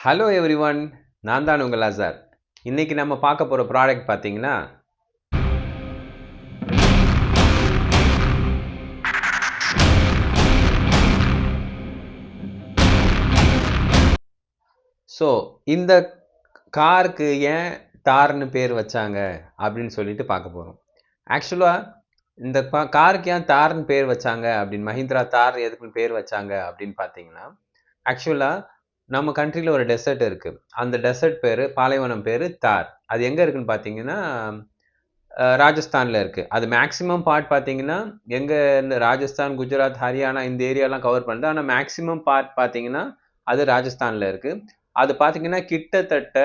Hello everyone, நான் தான் உங்கள் அசார். இன்னைக்கு நம்ம பார்க்க போகிற ப்ராடக்ட் பார்த்தீங்கன்னா இந்த காருக்கு ஏன் தார்னு பேர் வச்சாங்க அப்படின்னு சொல்லிட்டு பார்க்க போகிறோம். ஆக்சுவலாக இந்த காருக்கு ஏன் தார்னு பேர் வச்சாங்க அப்படின்னு, மஹிந்திரா தார் எதுக்குன்னு பேர் வச்சாங்க அப்படின்னு பார்த்தீங்கன்னா, ஆக்சுவலாக நம்ம கண்ட்ரியில் ஒரு டெசர்ட் இருக்குது. அந்த டெசர்ட் பேர், பாலைவனம் பேர் தார். அது எங்கே இருக்குன்னு பார்த்தீங்கன்னா ராஜஸ்தானில் இருக்குது. அது மேக்ஸிமம் பார்ட் பார்த்தீங்கன்னா எங்கே இந்த ராஜஸ்தான், குஜராத், ஹரியானா இந்த ஏரியாலாம் கவர் பண்ணுது. ஆனால் மேக்ஸிமம் பார்ட் பார்த்தீங்கன்னா அது ராஜஸ்தானில் இருக்குது. அது பார்த்தீங்கன்னா கிட்டத்தட்ட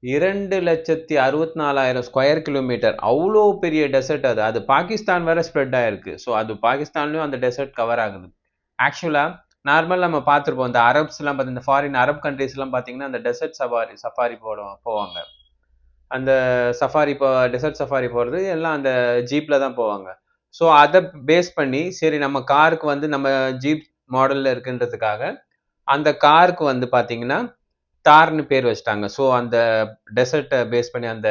2,64,000 ஸ்கொயர் கிலோமீட்டர். அவ்வளோ பெரிய டெசர்ட் அது. அது பாகிஸ்தான் வேற ஸ்ப்ரெட் ஆயிருக்கு. ஸோ அது பாகிஸ்தான்லேயும் அந்த டெசர்ட் கவர் ஆகுது. ஆக்சுவலாக நார்மல் நம்ம பார்த்துருப்போம், இந்த அரப்ஸ்லாம் பார்த்து, இந்த ஃபாரின் அரப் கண்ட்ரீஸ்லாம் பார்த்தீங்கன்னா அந்த டெசர்ட் சஃபாரி போவாங்க. அந்த சஃபாரி டெசர்ட் சஃபாரி போகிறது எல்லாம் அந்த ஜீப்பில் தான் போவாங்க. ஸோ அதை பேஸ் பண்ணி சரி நம்ம காருக்கு வந்து நம்ம ஜீப் மாடலில் இருக்குன்றதுக்காக அந்த காருக்கு வந்து பார்த்தீங்கன்னா தார்னு பேர் வச்சிட்டாங்க. ஸோ அந்த டெசர்ட்டை பேஸ் பண்ணி, அந்த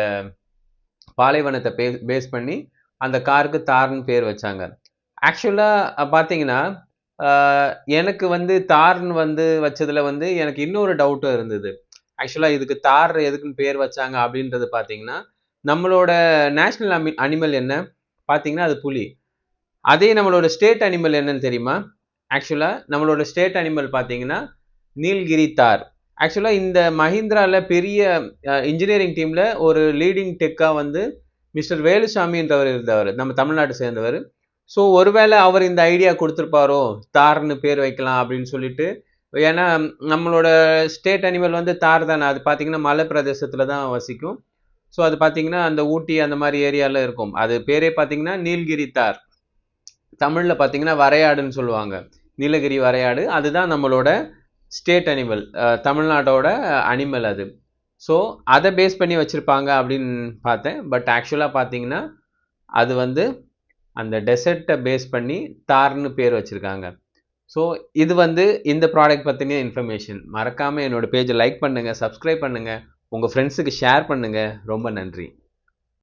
பாலைவனத்தை பேஸ் பண்ணி அந்த காருக்கு தார்னு பேர் வச்சாங்க. ஆக்சுவலாக பார்த்தீங்கன்னா எனக்கு வந்து தார்னு வந்து வச்சதுல வந்து எனக்கு இன்னொரு டவுட்டும் இருந்தது. ஆக்சுவலாக இதுக்கு தார் எதுக்குன்னு பேர் வச்சாங்க அப்படின்றது பார்த்தீங்கன்னா, நம்மளோட நேஷ்னல் அனிமல் என்ன பார்த்தீங்கன்னா அது புலி. அதே நம்மளோட ஸ்டேட் அனிமல் என்னன்னு தெரியுமா? ஆக்சுவலாக நம்மளோட ஸ்டேட் அனிமல் பார்த்தீங்கன்னா நீல்கிரி தார். ஆக்சுவலாக இந்த மஹிந்திராவில் பெரிய இன்ஜினியரிங் டீமில் ஒரு லீடிங் டெக்காக வந்து மிஸ்டர் வேலுசாமின்றவர் இருந்தவர், நம்ம தமிழ்நாட்டை சேர்ந்தவர். ஸோ ஒருவேளை அவர் இந்த ஐடியா கொடுத்துருப்பாரோ தார்னு பேர் வைக்கலாம் அப்படின்னு சொல்லிட்டு. ஏன்னா நம்மளோட ஸ்டேட் அனிமல் வந்து தார் தானே. அது பார்த்தீங்கன்னா மலை பிரதேசத்தில் தான் வசிக்கும். ஸோ அது பார்த்தீங்கன்னா அந்த ஊட்டி அந்த மாதிரி ஏரியாவில் இருக்கும். அது பேரே பார்த்தீங்கன்னா நீல்கிரி தார். தமிழில் பார்த்தீங்கன்னா வரையாடுன்னு சொல்லுவாங்க, நீலகிரி வரையாடு. அதுதான் நம்மளோட ஸ்டேட் அனிமல், தமிழ்நாட்டோட அனிமல் அது. ஸோ அதை பேஸ் பண்ணி வச்சுருப்பாங்க அப்படின்னு பார்த்தேன். பட் ஆக்சுவலாக பார்த்தீங்கன்னா அது வந்து அந்த டெசர்ட்டை பேஸ் பண்ணி தார்னு பேர் வச்சுருக்காங்க. ஸோ இது வந்து இந்த ப்ராடக்ட் பற்றின இன்ஃபர்மேஷன். மறக்காமல் என்னோடய பேஜை லைக் பண்ணுங்கள், சப்ஸ்கிரைப் பண்ணுங்கள், உங்கள் ஃப்ரெண்ட்ஸுக்கு ஷேர் பண்ணுங்கள். ரொம்ப நன்றி.